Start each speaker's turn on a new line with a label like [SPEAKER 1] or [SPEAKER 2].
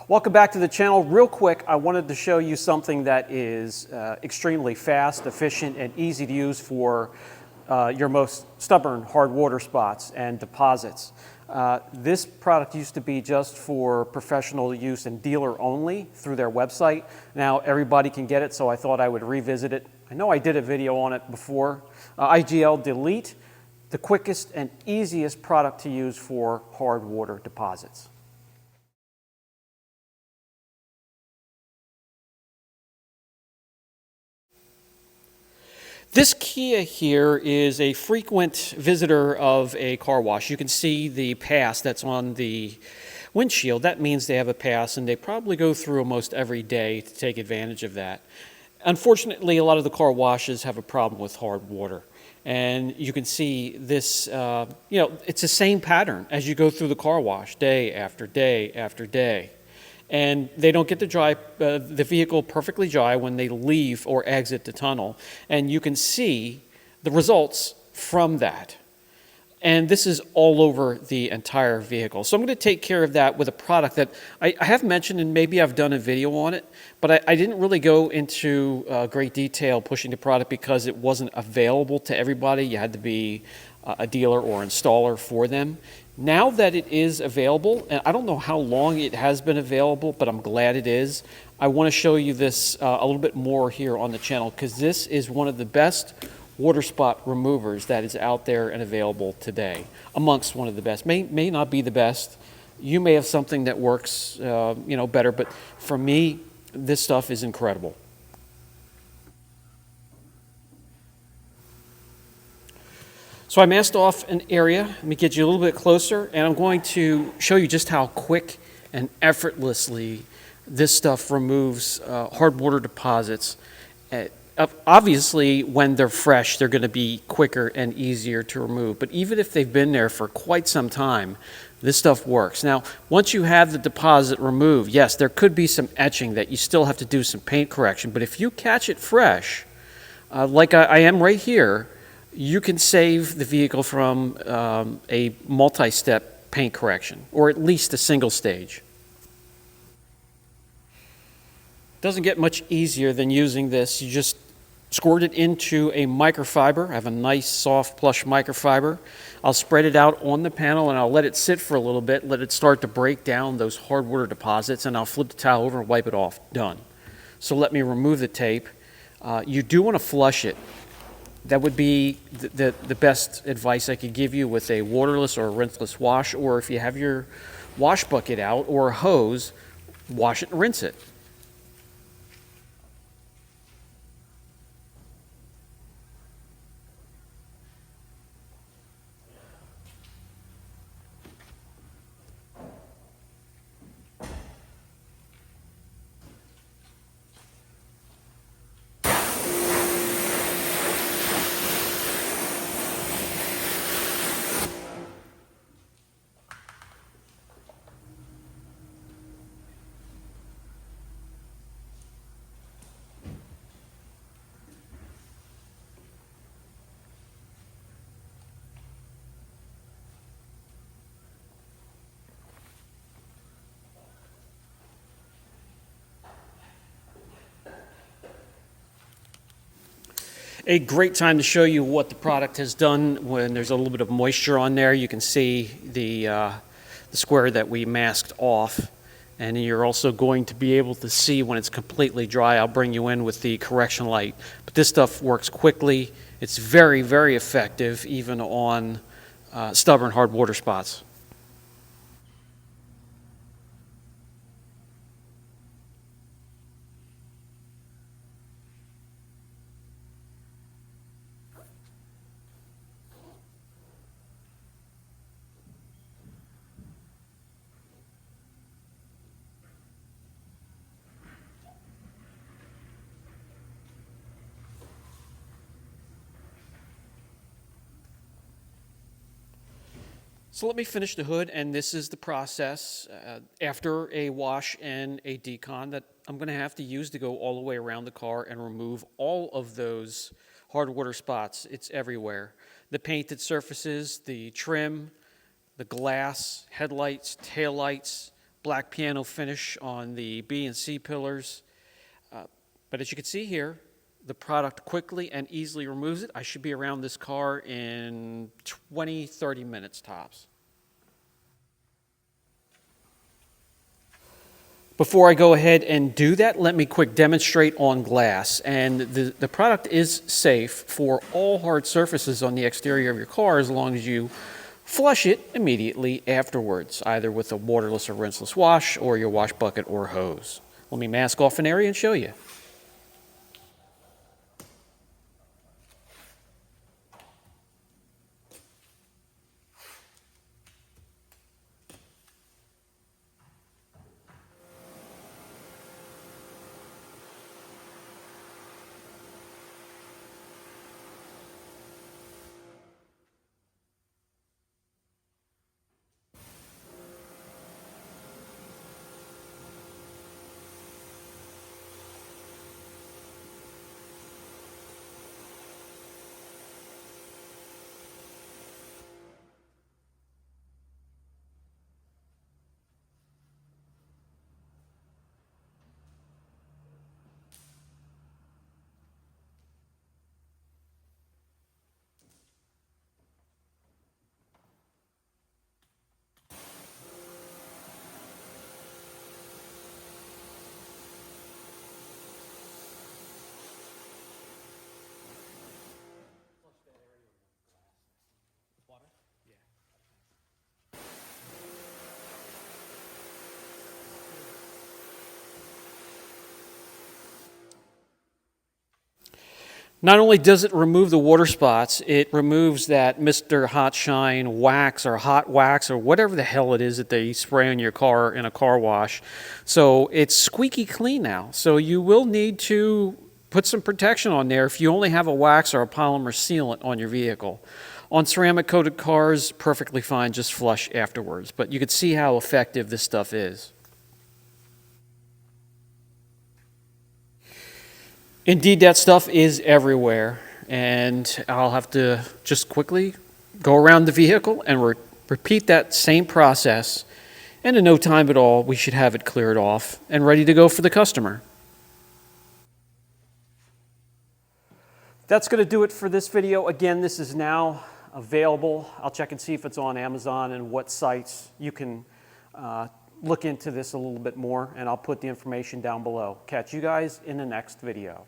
[SPEAKER 1] Welcome back to the channel. Real quick, I wanted to show you something that is extremely fast, efficient, and easy to use for your most stubborn hard water spots and deposits. This product used to be just for professional use and dealer only through their website. Now everybody can get it, so I thought I would revisit it. I know I did a video on it before. IGL Delete, the quickest and easiest product to use for hard water deposits. This Kia here is a frequent visitor of a car wash. You can see the pass that's on the windshield. That means they have a pass, and they probably go through almost every day to take advantage of that. Unfortunately, a lot of the car washes have a problem with hard water. And you can see this, it's the same pattern as you go through the car wash day after day after day. And they don't get to dry the vehicle perfectly dry when they leave or exit the tunnel. And you can see the results from that. And this is all over the entire vehicle. So I'm going to take care of that with a product that I have mentioned, and maybe I've done a video on it, but I didn't really go into great detail pushing the product because it wasn't available to everybody. You had to be a dealer or installer for them. Now that it is available, and I don't know how long it has been available, but I'm glad it is, I want to show you this a little bit more here on the channel because this is one of the best water spot removers that is out there and available today. Amongst one of the best. May not be the best. You may have something that works better, but for me, this stuff is incredible. So I masked off an area. Let me get you a little bit closer, and I'm going to show you just how quick and effortlessly this stuff removes hard water deposits. Obviously, when they're fresh, they're going to be quicker and easier to remove. But even if they've been there for quite some time, this stuff works. Now, once you have the deposit removed, yes, there could be some etching that you still have to do some paint correction. But if you catch it fresh, like I am right here, you can save the vehicle from a multi-step paint correction, or at least a single stage. Doesn't get much easier than using this. You just squirt it into a microfiber. I have a nice soft plush microfiber. I'll spread it out on the panel and I'll let it sit for a little bit, let it start to break down those hard water deposits, and I'll flip the towel over and wipe it off. Done. So let me remove the tape. You do want to flush it. That would be the best advice I could give you with a waterless or a rinseless wash, or if you have your wash bucket out or a hose, wash it and rinse it. A great time to show you what the product has done when there's a little bit of moisture on there. You can see the square that we masked off, and you're also going to be able to see when it's completely dry. I'll bring you in with the correction light. But this stuff works quickly. It's very, very effective even on stubborn hard water spots. So let me finish the hood, and this is the process after a wash and a decon that I'm going to have to use to go all the way around the car and remove all of those hard water spots. It's everywhere. The painted surfaces, the trim, the glass, headlights, taillights, black piano finish on the B and C pillars. But as you can see here, the product quickly and easily removes it. I should be around this car in 20, 30 minutes tops. Before I go ahead and do that, let me quick demonstrate on glass. And the product is safe for all hard surfaces on the exterior of your car as long as you flush it immediately afterwards, either with a waterless or rinseless wash or your wash bucket or hose. Let me mask off an area and show you. Not only does it remove the water spots, it removes that Mr. Hot Shine wax or hot wax or whatever the hell it is that they spray on your car in a car wash. So it's squeaky clean now. So you will need to put some protection on there if you only have a wax or a polymer sealant on your vehicle. On ceramic coated cars, perfectly fine, just flush afterwards. But you can see how effective this stuff is. Indeed, that stuff is everywhere, and I'll have to just quickly go around the vehicle and repeat that same process, and in no time at all, we should have it cleared off and ready to go for the customer. That's going to do it for this video. Again, this is now available. I'll check and see if it's on Amazon and what sites you can look into this a little bit more, and I'll put the information down below. Catch you guys in the next video.